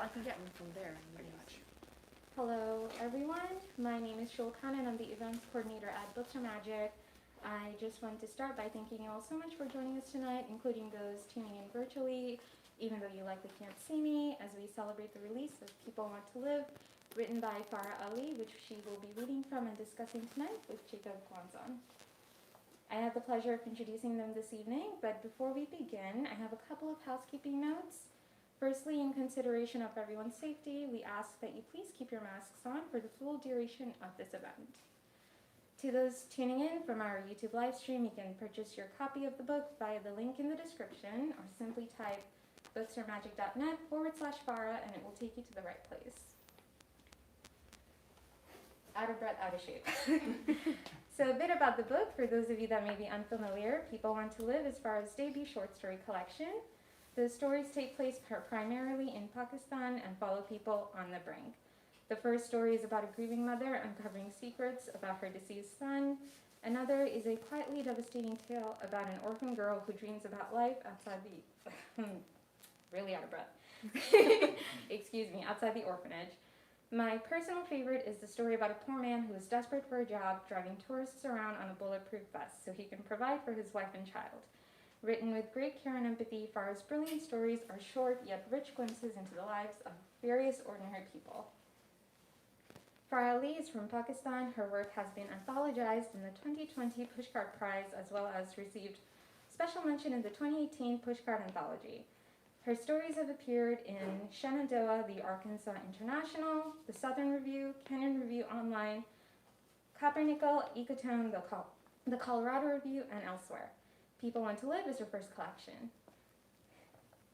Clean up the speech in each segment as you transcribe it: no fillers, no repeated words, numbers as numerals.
I can get one from there. I got you. Hello, everyone. My name is Shulkan, and I'm the events coordinator at Books Are Magic. I just want to start by thanking you all so much for joining us tonight, including those tuning in virtually, even though you likely can't see me, as we celebrate the release of People Want to Live, written by Farah, which she will be reading from and discussing tonight with Jakob Guanzon. I have the pleasure of introducing them this evening, but before we begin, I have a couple of housekeeping notes. Firstly, in consideration of everyone's safety, we ask that you please keep your masks on for the full duration of this event. To those tuning in from our YouTube live stream, you can purchase your copy of the book via the link in the description, or simply type booksaremagic.net/Farah and it will take you to the right place. Out of breath, out of shape. So a bit about the book, for those of you that may be unfamiliar. People Want to Live is Farah's debut short story collection. The stories take place primarily in Pakistan and follow people on the brink. The first story is about a grieving mother uncovering secrets about her deceased son. Another is a quietly devastating tale about an orphan girl who dreams about life outside the... really out of breath. Excuse me, outside the orphanage. My personal favorite is the story about a poor man who is desperate for a job, driving tourists around on a bulletproof vest so he can provide for his wife and child. Written with great care and empathy, Farah's brilliant stories are short yet rich glimpses into the lives of various ordinary people. Farah is from Pakistan. Her work has been anthologized in the 2020 Pushcart Prize, as well as received special mention in the 2018 Pushcart Anthology. Her stories have appeared in Shenandoah, the Arkansas International, the Southern Review, Kenyon Review Online, Coppernickel, Ecotone, the Colorado Review, and elsewhere. People Want to Live is her first collection.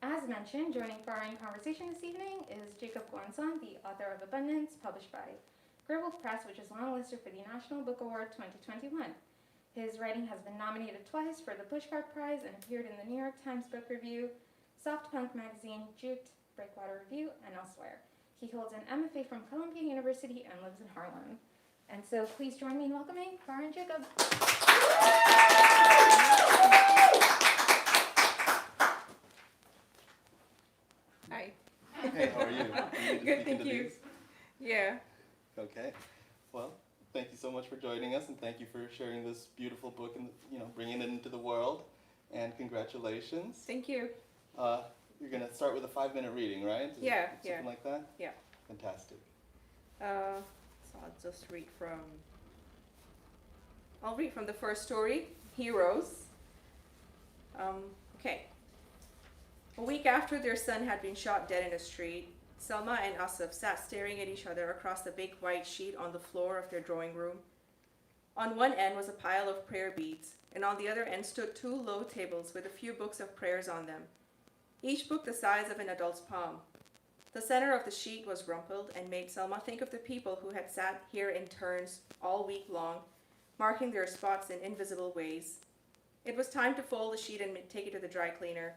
As mentioned, joining Farah in conversation this evening is Jakob Guanzon, the author of Abundance, published by Gribble Press, which is longlisted for the National Book Award 2021. His writing has been nominated twice for the Pushcart Prize and appeared in the New York Times Book Review, Soft Punk Magazine, Juked, Breakwater Review, and elsewhere. He holds an MFA from Columbia University and lives in Harlem. And so please join me in welcoming Farah and Jakob. Hi. Hey, how are you? Good, thank you. Yeah. Okay. Well, thank you so much for joining us, and thank you for sharing this beautiful book and bringing it into the world. And congratulations. Thank you. You're gonna start with a 5-minute reading, right? Something like that. Yeah. Fantastic. So I'll just read from. I'll read from the first story, Heroes. Okay. A week after their son had been shot dead in the street, Selma and Asif sat staring at each other across the big white sheet on the floor of their drawing room. On one end was a pile of prayer beads, and on the other end stood 2 low tables with a few books of prayers on them, each book the size of an adult's palm. The center of the sheet was rumpled and made Selma think of the people who had sat here in turns all week long, marking their spots in invisible ways. It was time to fold the sheet and take it to the dry cleaner.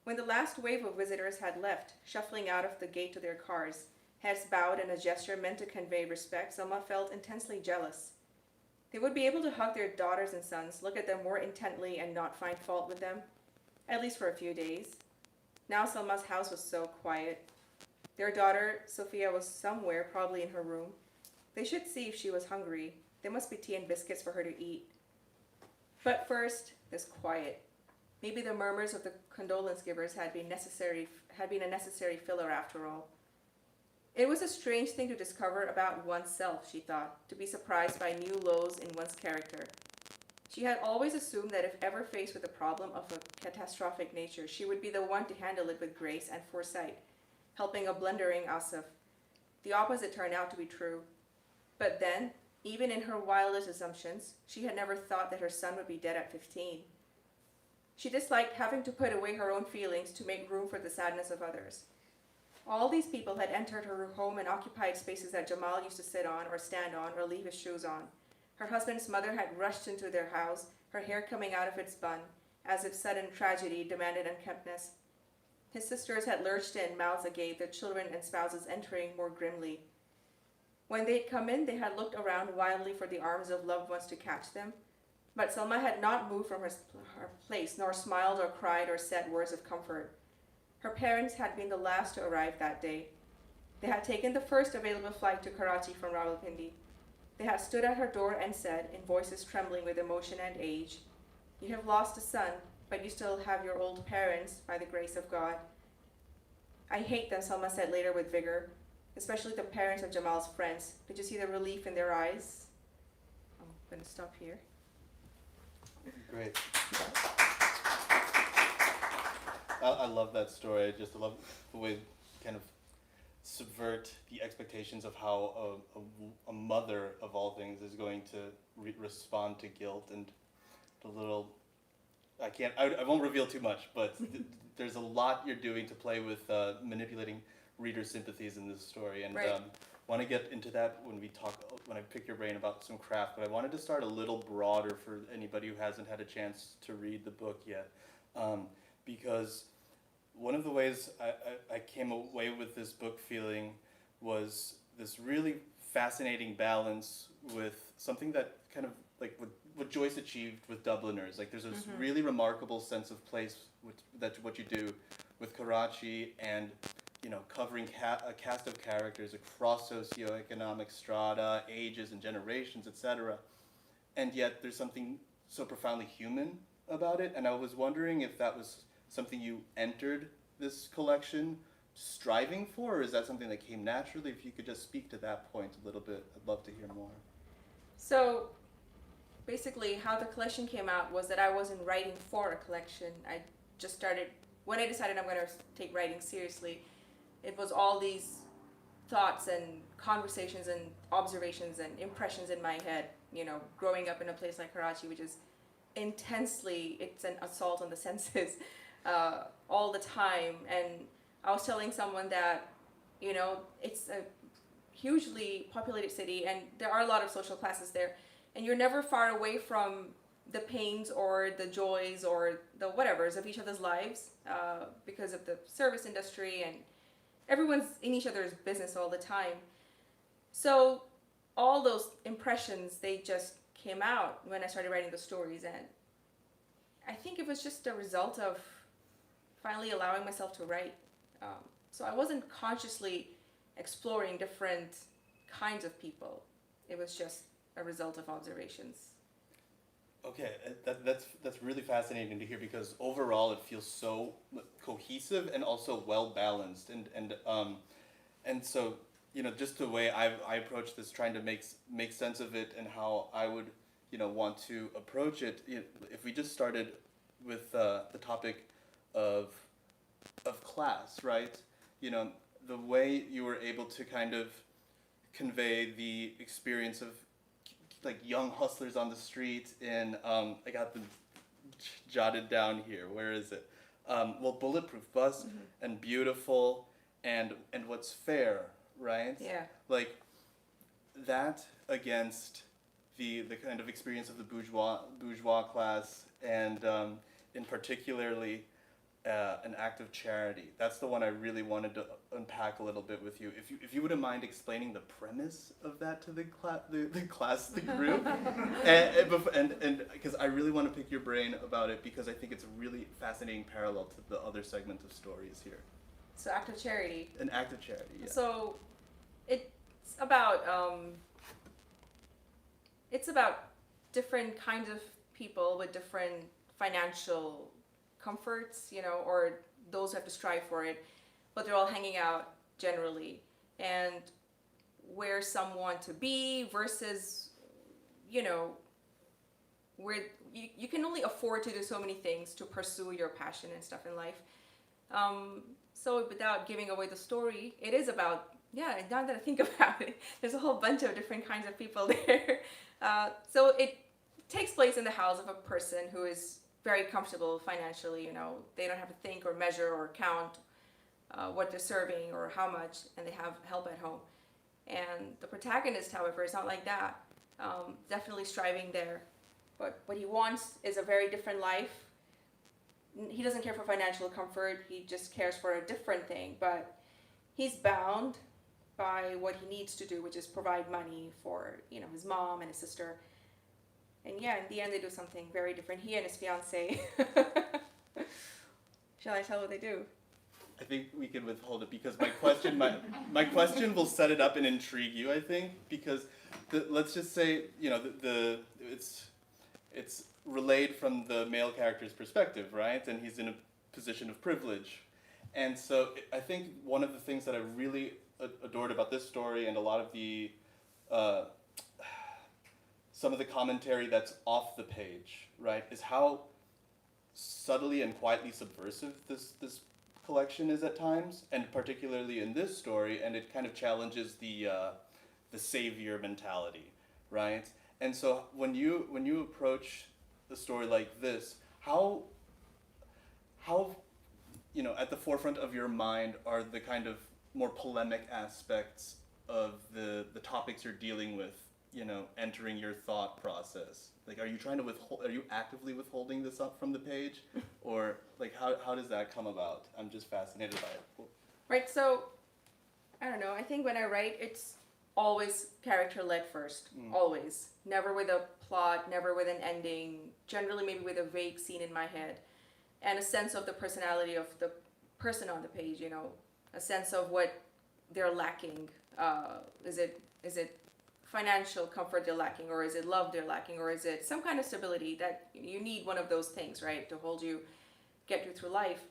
When the last wave of visitors had left, shuffling out of the gate to their cars, heads bowed in a gesture meant to convey respect, Selma felt intensely jealous. They would be able to hug their daughters and sons, look at them more intently, and not find fault with them, at least for a few days. Now Selma's house was so quiet. Their daughter, Sophia, was somewhere, probably in her room. They should see if she was hungry. There must be tea and biscuits for her to eat. But first, this quiet. Maybe the murmurs of the condolence givers had been a necessary filler after all. It was a strange thing to discover about oneself, she thought, to be surprised by new lows in one's character. She had always assumed that if ever faced with a problem of a catastrophic nature, she would be the one to handle it with grace and foresight, helping a blundering Asif. The opposite turned out to be true. But then, even in her wildest assumptions, she had never thought that her son would be dead at 15. She disliked having to put away her own feelings to make room for the sadness of others. All these people had entered her home and occupied spaces that Jamal used to sit on or stand on or leave his shoes on. Her husband's mother had rushed into their house, her hair coming out of its bun, as if sudden tragedy demanded unkemptness. His sisters had lurched in, mouths agape, their children and spouses entering more grimly. When they'd come in, they had looked around wildly for the arms of loved ones to catch them. But Selma had not moved from her place, nor smiled or cried or said words of comfort. Her parents had been the last to arrive that day. They had taken the first available flight to Karachi from Rawalpindi. They had stood at her door and said, in voices trembling with emotion and age, "You have lost a son, but you still have your old parents, by the grace of God." "I hate them," Salma said later with vigor, "especially the parents of Jamal's friends. Did you see the relief in their eyes?" I'm going to stop here. Great. I love that story. I just love the way kind of subvert the expectations of how a mother of all things is going to respond to guilt and the little. I won't reveal too much, but there's a lot you're doing to play with manipulating reader sympathies in this story, and Right. Want to get into that when I pick your brain about some craft. But I wanted to start a little broader for anybody who hasn't had a chance to read the book yet, because one of the ways I came away with this book feeling was this really fascinating balance with something that kind of like what Joyce achieved with Dubliners. Like there's this really remarkable sense of place that's what you do with Karachi, and covering a cast of characters across socioeconomic strata, ages and generations, etc. And yet there's something so profoundly human about it, and I was wondering if that was something you entered this collection striving for, or is that something that came naturally? If you could just speak to that point a little bit, I'd love to hear more. So basically how the collection came out was that I wasn't writing for a collection. I just started, when I decided I'm going to take writing seriously, it was all these thoughts and conversations and observations and impressions in my head, growing up in a place like Karachi, which is it's an assault on the senses all the time. And I was telling someone that, it's a hugely populated city and there are a lot of social classes there, and you're never far away from the pains or the joys or the whatevers of each other's lives because of the service industry, and everyone's in each other's business all the time. So all those impressions, they just came out when I started writing the stories, and I think it was just a result of finally allowing myself to write. So I wasn't consciously exploring different kinds of people. It was just a result of observations. Okay, that's really fascinating to hear, because overall it feels so cohesive and also well balanced, and so just the way I approach this, trying to make sense of it and how I would want to approach it. If we just started with the topic of class, right? The way you were able to kind of convey the experience of like young hustlers on the street in I got them jotted down here. Where is it? Bulletproof Bus and Beautiful and What's Fair, right? Yeah. Like that against the kind of experience of the bourgeois class, and in particularly an act of charity. That's the one I really wanted to unpack a little bit with you. If you wouldn't mind explaining the premise of that to the group, and because I really want to pick your brain about it, because I think it's a really fascinating parallel to the other segment of stories here. So act of charity. An act of charity. Yeah. So it's about different kinds of people with different financial comforts, or those who have to strive for it, but they're all hanging out generally, and where some want to be versus, where you can only afford to do so many things to pursue your passion and stuff in life. So without giving away the story, it is about, now that I think about it, there's a whole bunch of different kinds of people there. So it takes place in the house of a person who is very comfortable financially. They don't have to think or measure or count what they're serving or how much, and they have help at home. And the protagonist, however, is not like that. Definitely striving there, but what he wants is a very different life. He doesn't care for financial comfort, he just cares for a different thing, but he's bound by what he needs to do, which is provide money for his mom and his sister. And in the end they do something very different. He and his fiancée. Shall I tell what they do? I think we can withhold it because my question will set it up and intrigue you. I think because let's just say it's relayed from the male character's perspective, right? And he's in a position of privilege, and so I think one of the things that I really adored about this story and a lot of the some of the commentary that's off the page, right, is how subtly and quietly subversive this collection is at times, and particularly in this story, and it kind of challenges the savior mentality, right? And so when you approach a story like this, how at the forefront of your mind are the kind of more polemic aspects of the topics you're dealing with, entering your thought process? Like, are you actively withholding this up from the page? Or, like, how does that come about? I'm just fascinated by it. Right, so, I don't know, I think when I write, it's always character-led first. Always. Never with a plot, never with an ending, generally maybe with a vague scene in my head. And a sense of the personality of the person on the page, a sense of what they're lacking. Is it financial comfort they're lacking, or is it love they're lacking, or is it some kind of stability that you need? One of those things, right, to get you through life.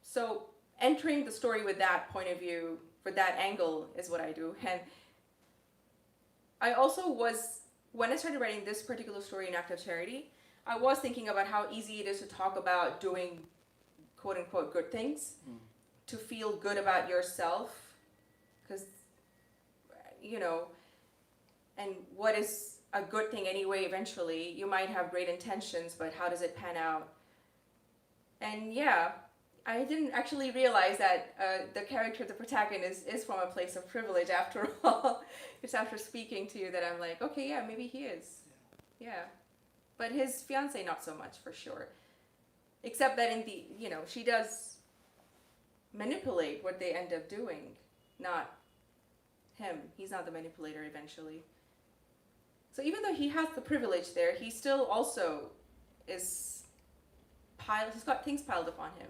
So entering the story with that point of view, for that angle, is what I do. And I also when I started writing this particular story in Act of Charity, I was thinking about how easy it is to talk about doing quote unquote good things, to feel good about yourself, because and what is a good thing anyway? Eventually you might have great intentions, but how does it pan out? And I didn't actually realize that the character, the protagonist, is from a place of privilege after all. It's after speaking to you that I'm like, okay, yeah, maybe he is. Yeah. But his fiance, not so much, for sure. Except that she does manipulate what they end up doing, not him. He's not the manipulator eventually. So even though he has the privilege there, he still also he's got things piled upon him.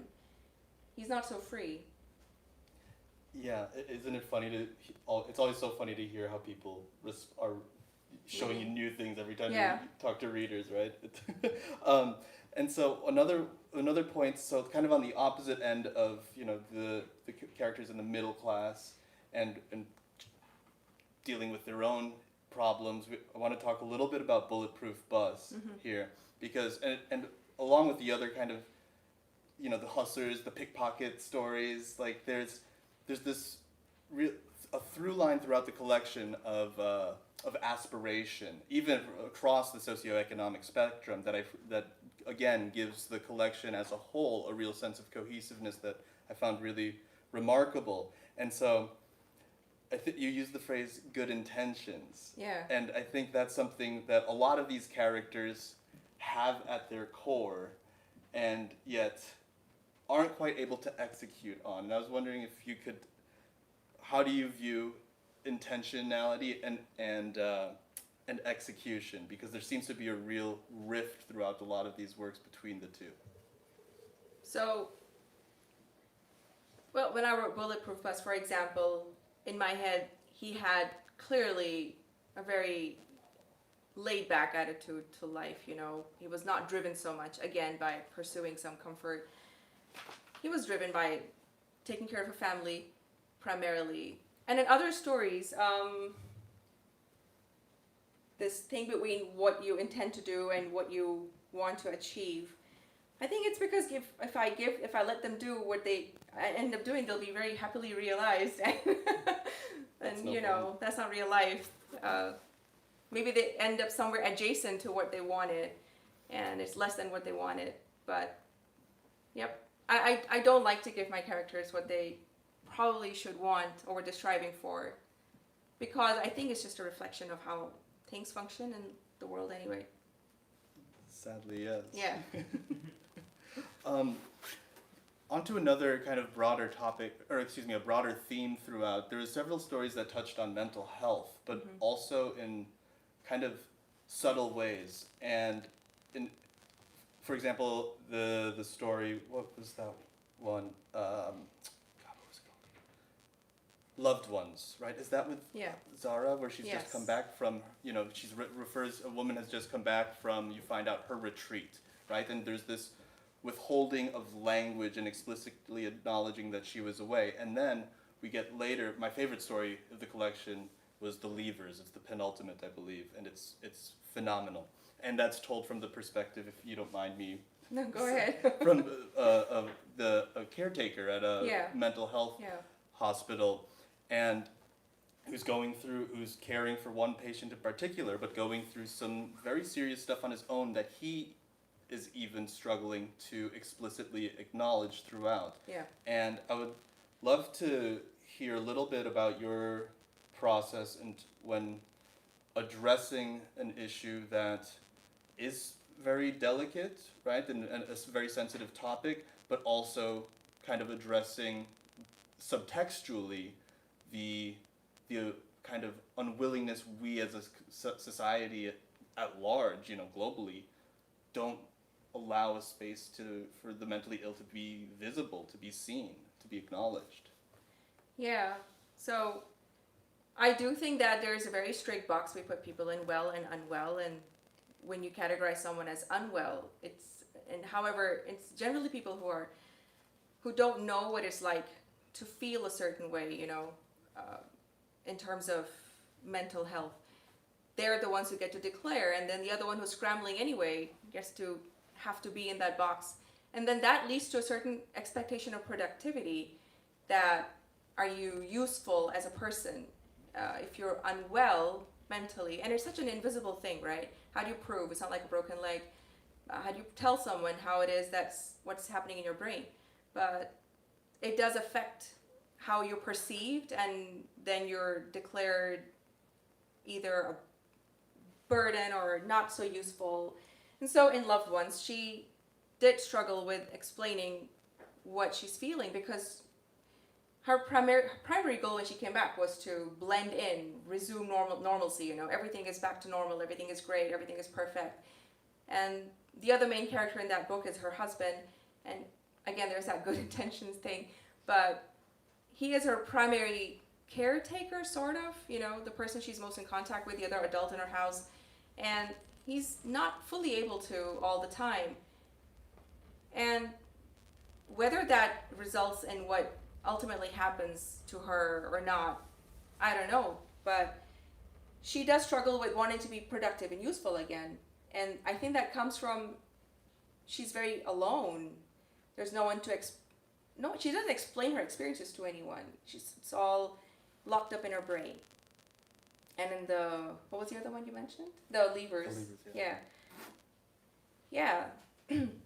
He's not so free. Yeah, isn't it funny it's always so funny to hear how people are showing you new things every time you talk to readers, right? And so another point, so kind of on the opposite end of, the characters in the middle class and dealing with their own problems, I want to talk a little bit about Bulletproof Bus here, because, and along with the other kind of, the hustlers, the pickpocket stories, like there's this a through line throughout the collection of aspiration, even across the socioeconomic spectrum, that again gives the collection as a whole a real sense of cohesiveness that I found really remarkable. And so I think you use the phrase good intentions. Yeah. And I think that's something that a lot of these characters have at their core and yet aren't quite able to execute on. And I was wondering if you could, how do you view intentionality and execution? Because there seems to be a real rift throughout a lot of these works between the two. So, well, when I wrote Bulletproof Bus, for example, in my head, he had clearly a very laid-back attitude to life, He was not driven so much, again, by pursuing some comfort. He was driven by taking care of a family, primarily. And in other stories, this thing between what you intend to do and what you want to achieve, I think it's because if I let them do what they end up doing, they'll be very happily realized. And that's not real life. Maybe they end up somewhere adjacent to what they wanted, and it's less than what they wanted. But, yep. I don't like to give my characters what they probably should want or what they're striving for, because I think it's just a reflection of how things function in the world anyway. Sadly, yes. Yeah. Onto another kind of broader topic, a broader theme throughout. There were several stories that touched on mental health, but also in kind of subtle ways. And for example, the story, what was that one. God, what was it called? Loved Ones, right? Is that with Yeah. Zara, where she's Yes. just come back from, she's refers, a woman has just come back from, you find out, her retreat, right? And there's this withholding of language and explicitly acknowledging that she was away. And then we get later, my favorite story of the collection was The Leavers. It's the penultimate, I believe, and it's phenomenal. And that's told from the perspective, if you don't mind me, No, go ahead. from a caretaker at a Yeah. mental health Yeah. hospital, and who's caring for one patient in particular, but going through some very serious stuff on his own that he is even struggling to explicitly acknowledge throughout. Yeah. And I would love to hear a little bit about your process and when addressing an issue that is very delicate, right, and a very sensitive topic, but also kind of addressing subtextually the kind of unwillingness we as a society at large, globally, don't allow a space for the mentally ill to be visible, to be seen, to be acknowledged. Yeah. So I do think that there's a very strict box we put people in, well and unwell, and when you categorize someone as unwell, however, it's generally people who don't know what it's like to feel a certain way, in terms of mental health. They're the ones who get to declare, and then the other one who's scrambling anyway gets to have to be in that box. And then that leads to a certain expectation of productivity, that are you useful as a person? If you're unwell mentally, and it's such an invisible thing, right? How do you prove? It's not like a broken leg. How do you tell someone how it is that's what's happening in your brain? But it does affect how you're perceived, and then you're declared either a burden or not so useful. And so in Loved Ones, she did struggle with explaining what she's feeling, because her primary goal when she came back was to blend in, resume normalcy. Everything is back to normal, everything is great, everything is perfect. And the other main character in that book is her husband, and again, there's that good intentions thing, but he is her primary caretaker, sort of, the person she's most in contact with, the other adult in her house, and he's not fully able to all the time. And whether that results in what ultimately happens to her or not, I don't know, but she does struggle with wanting to be productive and useful again. And I think that comes from, she's very alone. There's no one to she doesn't explain her experiences to anyone. It's all locked up in her brain. And in what was the other one you mentioned? The Leavers. Yeah. Yeah.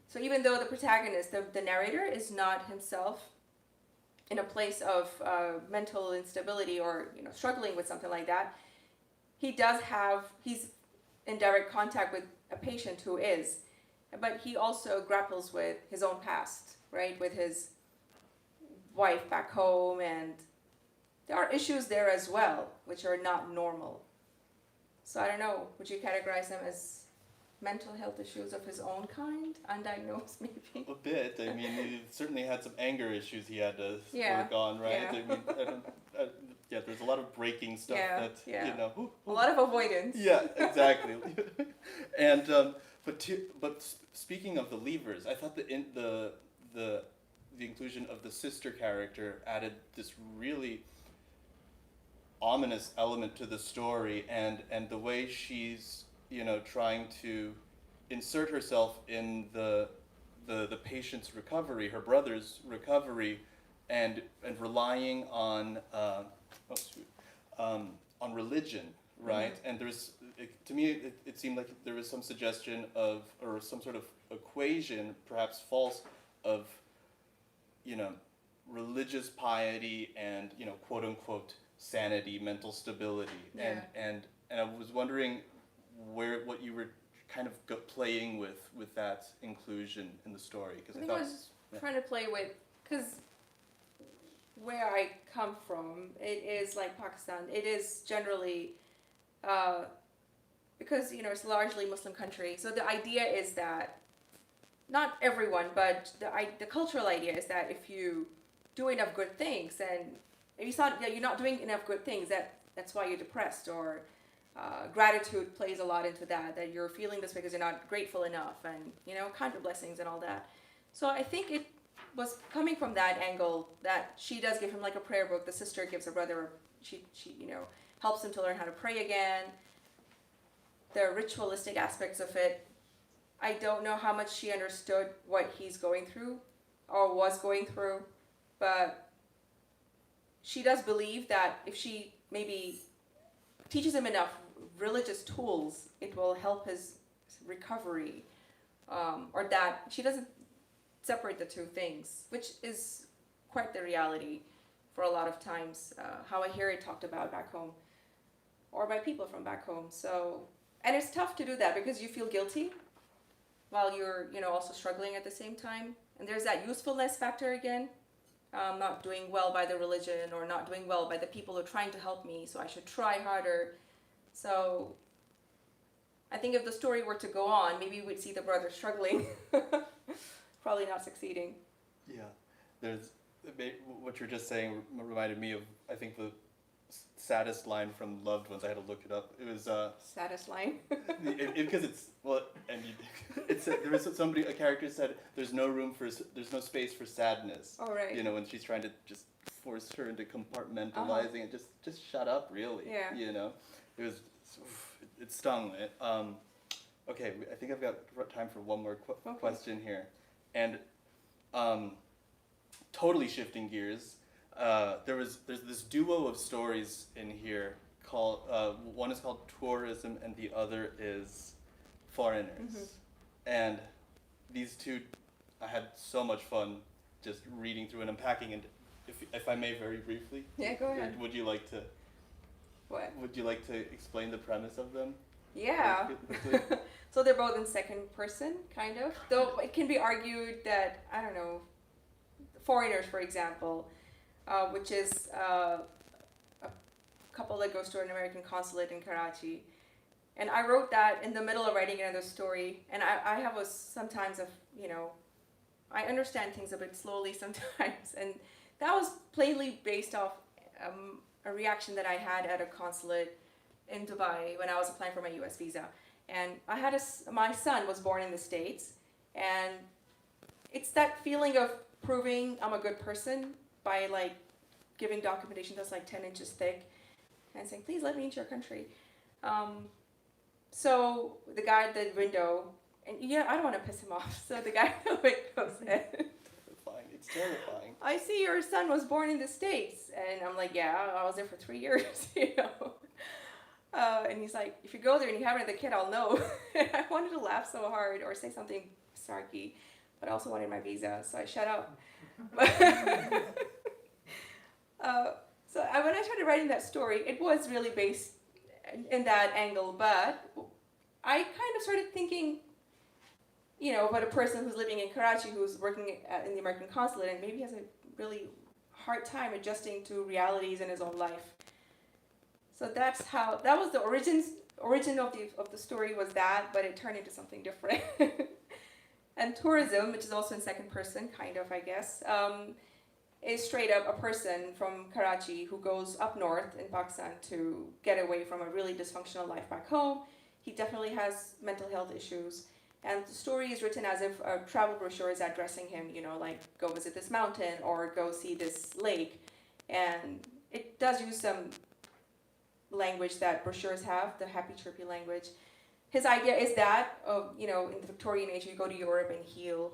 So even though the protagonist, the narrator, is not himself in a place of mental instability or struggling with something like that, he's in direct contact with a patient who is, but he also grapples with his own past, right, with his wife back home, and there are issues there as well which are not normal. So I don't know, would you categorize them as mental health issues of his own kind, undiagnosed maybe? A bit. I mean, he certainly had some anger issues he had to Yeah. work on, right? Yeah. I mean, there's a lot of breaking stuff Yeah, that, yeah. A lot of avoidance. Yeah, exactly. And but speaking of the Leavers, I thought the inclusion of the sister character added this really ominous element to the story, and the way she's trying to insert herself in the patient's recovery, her brother's recovery, and relying on on religion, right? Mm-hmm. And to me it seemed like there was some suggestion of, or some sort of equation, perhaps false, of religious piety and quote unquote sanity, mental stability. Yeah. And I was wondering what you were kind of playing with that inclusion in the story, because I think I was trying to play with, because where I come from, it is like Pakistan. It is generally, because it's a largely Muslim country. So the idea is that not everyone, but the cultural idea is that if you do enough good things, and if you thought that you're not doing enough good things, that's why you're depressed, or gratitude plays a lot into that you're feeling this because you're not grateful enough, and count your blessings and all that. So I think it was coming from that angle that she does give him like a prayer book. The sister gives her brother, she helps him to learn how to pray again. The ritualistic aspects of it, I don't know how much she understood what he's going through or was going through, but she does believe that if she maybe teaches him enough religious tools, it will help his recovery, or that she doesn't separate the two things, which is quite the reality for a lot of times, how I hear it talked about back home or by people from back home. So, and it's tough to do that because you feel guilty while you're also struggling at the same time, and there's that usefulness factor again. Not doing well by the religion, or not doing well by the people who are trying to help me, so I should try harder. So I think if the story were to go on, maybe we'd see the brother struggling, probably not succeeding. Yeah, there's what you're just saying reminded me of, I think, the saddest line from Loved Ones. I had to look it up. It was Saddest line. because it's there was a character said there's no space for sadness. Oh, right. When she's trying to just force her into compartmentalizing and just shut up, really. Yeah. It was it stung. Okay, I think I've got time for one more question here, and totally shifting gears. There's this duo of stories in here called one is called Tourism and the other is Foreigners. And these two, I had so much fun just reading through and unpacking. And if I may, very briefly, Yeah, go ahead. would you like to? What? Would you like to explain the premise of them? Yeah. So they're both in second person, kind of. Though it can be argued that, I don't know, Foreigners, for example, which is a couple that goes to an American consulate in Karachi. And I wrote that in the middle of writing another story. And I have sometimes I understand things a bit slowly sometimes. And that was plainly based off a reaction that I had at a consulate in Dubai when I was applying for my US visa. And I had my son was born in the States, and it's that feeling of proving I'm a good person by like giving documentation that's like 10 inches thick and saying, please let me into your country. So the guy at the window, and I don't want to piss him off, so the guy at the window said, Terrifying. It's terrifying. I see your son was born in the States. And I'm like, yeah, I was there for 3 years, And he's like, if you go there and you have another kid, I'll know. And I wanted to laugh so hard or say something snarky, but I also wanted my visa, so I shut up. So when I started writing that story, it was really based in that angle, but I kind of started thinking, about a person who's living in Karachi, who's working in the American consulate, and maybe has a really hard time adjusting to realities in his own life. So that was the origin of the story was that, but it turned into something different. And Tourism, which is also in second person, kind of, I guess, is straight up a person from Karachi who goes up north in Pakistan to get away from a really dysfunctional life back home. He definitely has mental health issues. And the story is written as if a travel brochure is addressing him, like go visit this mountain or go see this lake. And it does use some language that brochures have, the happy, chirpy language. His idea is that, in the Victorian age, you go to Europe and heal.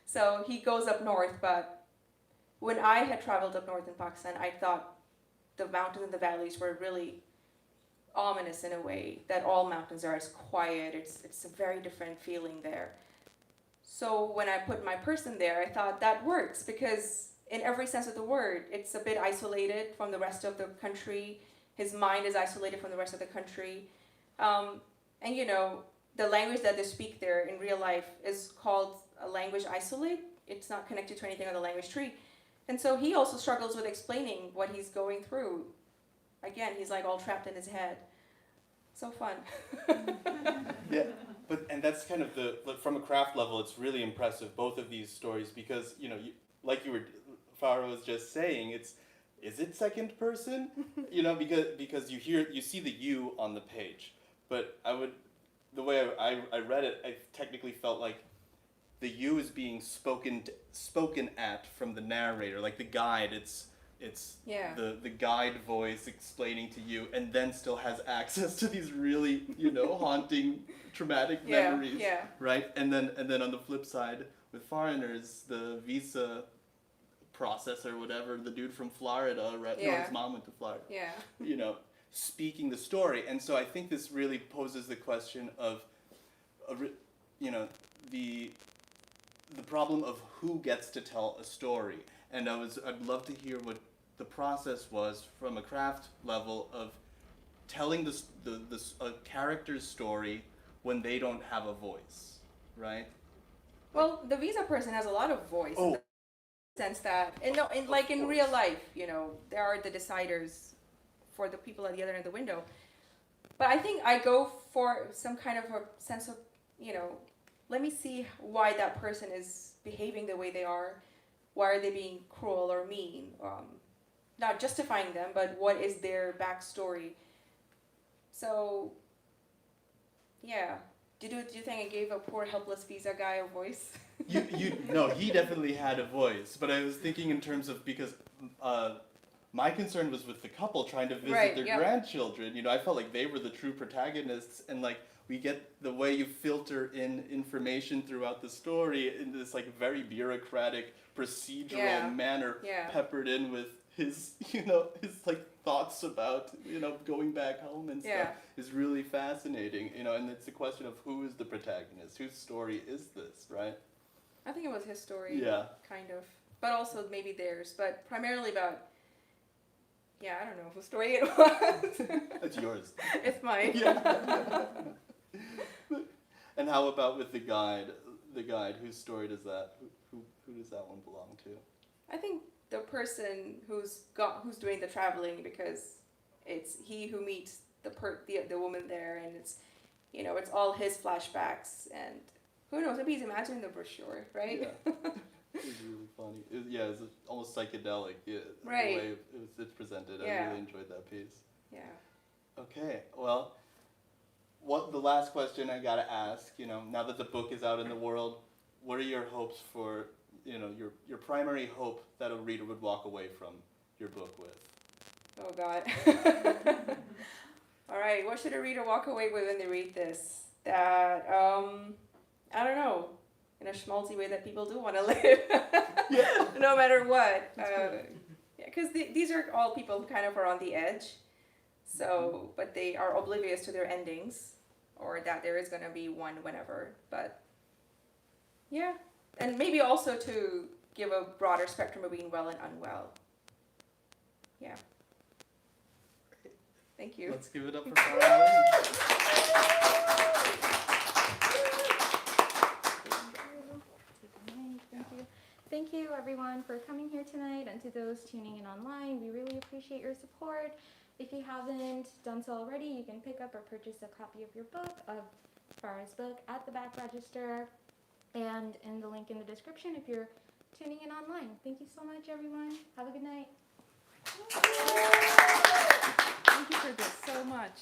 So he goes up north, but when I had traveled up north in Pakistan, I thought the mountains and the valleys were really ominous in a way, that all mountains are as quiet. It's a very different feeling there. So when I put my person there, I thought that works because in every sense of the word, it's a bit isolated from the rest of the country. His mind is isolated from the rest of the country. And the language that they speak there in real life is called a language isolate. It's not connected to anything on the language tree. And so he also struggles with explaining what he's going through. Again, he's like all trapped in his head. So fun. Yeah, and that's kind of from a craft level, it's really impressive, both of these stories, because, like Farah was just saying, is it second person? Because you see the you on the page, but the way I read it, I technically felt like the you is being spoken at from the narrator, like the guide. It's Yeah. the guide voice explaining to you, and then still has access to these really haunting, traumatic memories, Yeah. right? And then on the flip side, with foreigners, the visa process or whatever, the dude from Florida, right? No, Yeah. his mom went to Florida. Yeah. Speaking the story. And so I think this really poses the question of, the problem of who gets to tell a story. And I'd love to hear what the process was from a craft level of telling a character's story when they don't have a voice, right? Well, the visa person has a lot of voice. Oh. In the sense that, in real life, there are the deciders for the people at the other end of the window. But I think I go for some kind of a sense of, let me see why that person is behaving the way they are. Why are they being cruel or mean? Not justifying them, but what is their backstory? So, yeah. Do you think I gave a poor helpless visa guy a voice? No, he definitely had a voice, but I was thinking in terms of, because my concern was with the couple trying to visit their grandchildren. I felt like they were the true protagonists, and like we get the way you filter in information throughout the story in this like very bureaucratic procedural manner, peppered in with his like thoughts about going back home and stuff is really fascinating. And it's a question of who is the protagonist, whose story is this, right? I think it was his story, Yeah. kind of, but also maybe theirs, but primarily about. Yeah, I don't know whose story it was. That's yours. It's mine. Yeah. And how about with the guide? The guide, whose story does that? Who does that one belong to? I think the person who's doing the traveling, because it's he who meets the woman there, and it's all his flashbacks, and who knows, maybe he's imagining the brochure, right? Yeah. It was really funny. It was almost psychedelic. Right. The way it's presented. I really enjoyed that piece. Yeah. Okay, well, the last question I gotta ask, now that the book is out in the world, what are your hopes for, your primary hope that a reader would walk away from your book with? Oh God. All right, what should a reader walk away with when they read this? That, I don't know, in a schmaltzy way that people do want to live, no matter what. Because these are all people who kind of are on the edge. So, but they are oblivious to their endings, or that there is going to be one whenever. But, yeah. And maybe also to give a broader spectrum of being well and unwell. Yeah. Thank you. Let's give it up for Farah. Thank you everyone for coming here tonight, and to those tuning in online, we really appreciate your support. If you haven't done so already, you can pick up or purchase a copy of your book, of Farah's book, at the back register and in the link in the description if you're tuning in online. Thank you so much everyone. Have a good night. Thank you for this so much.